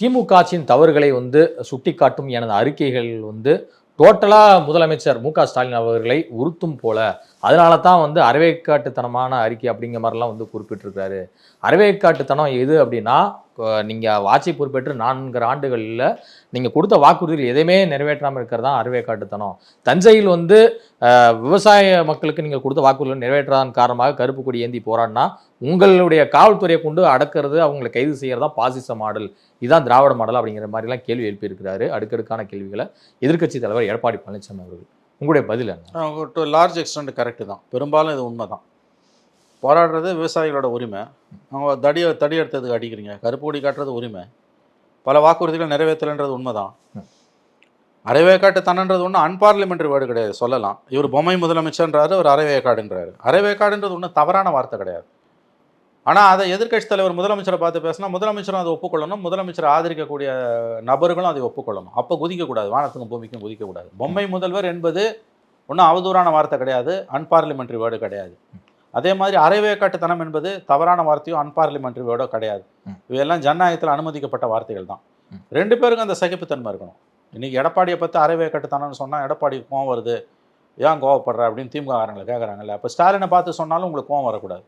திமுக ஆட்சியின் தவறுகளை சுட்டிக்காட்டும் எனது அறிக்கைகள் டோட்டலா முதலமைச்சர் மு.க. ஸ்டாலின் அவர்களை உறுத்தும் போல. அதனால தான் அரைவேக்காட்டுத்தனமான அறிக்கை அப்படிங்கிற மாதிரிலாம் குறிப்பிட்டிருக்காரு. அரைவேக்காட்டுத்தனம் எது அப்படின்னா, நீங்க ஆட்சி பொறுப்பேற்று 4 ஆண்டுகளில் நீங்க கொடுத்த வாக்குறுதிகள் எதையுமே நிறைவேற்றாமல் இருக்கிறது தான் அரைவேக்காட்டுத்தனம். தஞ்சையில் விவசாய மக்களுக்கு நீங்கள் கொடுத்த வாக்குறுதிகள் நிறைவேற்றாதன் காரணமாக கருப்பு கொடி ஏந்தி போராடினா உங்களுடைய காவல்துறையை கொண்டு அடக்கிறது, அவங்களை கைது செய்யறதா பாசிச மாடல், இதுதான் திராவிட மாடல் அப்படிங்கிற மாதிரிலாம் கேள்வி எழுப்பியிருக்கிறாரு. அடுக்கடுக்கான கேள்விகளை எதிர்க்கட்சி தலைவர் எடப்பாடி பழனிசாமி அவர்கள். உங்களுடைய பதில் என்ன? டு லார்ஜ் எக்ஸ்டெண்ட் கரெக்டு தான். பெரும்பாலும் இது உண்மை தான். போராடுறது விவசாயிகளோட உரிமை. அவங்க தடி எடுத்ததுக்கு அடிக்கிறீங்க, கருப்பு கொடி காட்டுறது உரிமை. பல வாக்குறுதிகள் நிறைவேற்றலைன்றது உண்மை தான். அரைவேக்காட்டுத்தனன்றது ஒன்றும் அன்பார்லிமெண்ட்ரி வேர்டு கிடையாது. சொல்லலாம், இவர் பொம்மை முதலமைச்சர்ன்றாரு, ஒரு அரைவேக்காடுன்றாரு. அரைவேக்காடுன்றது ஒன்றும் தவறான வார்த்தை கிடையாது. ஆனால் அதை எதிர்க்கட்சி தலைவர் முதலமைச்சரை பார்த்து பேசினா முதலமைச்சரும் அதை ஒப்புக்கொள்ளணும், முதலமைச்சரை ஆதரிக்கக்கூடிய நபர்களும் அதை ஒப்புக்கொள்ளணும். அப்போ குதிக்கக்கூடாது, வானத்துக்கும் பூமிக்கும் குதிக்கக்கூடாது. பொம்மை முதல்வர் என்பது ஒன்றும் அவதூறான வார்த்தை கிடையாது, அன்பார்லிமெண்ட்ரி வேர்டு கிடையாது. அதே மாதிரி அரைவேக்காட்டுத்தனம் என்பது தவறான வார்த்தையோ அன்பார்லிமெண்ட்ரி வேர்டோ கிடையாது. இவையெல்லாம் ஜனநாயகத்தில் அனுமதிக்கப்பட்ட வார்த்தைகள் தான். 2 பேருக்கும் அந்த சகிப்புத்தன்மை இருக்கணும். இன்றைக்கி எடப்பாடியை பற்றி அரைவேக்காட்டுத்தனம்னு சொன்னால் எடப்பாடிக்கு கோவம் வருது, ஏன் கோவப்படுற அப்படின்னு திமுக காரங்களை கேட்குறாங்கல்ல. அப்போ ஸ்டாலினை பார்த்து சொன்னாலும் உங்களுக்கு கோவம் வரக்கூடாது.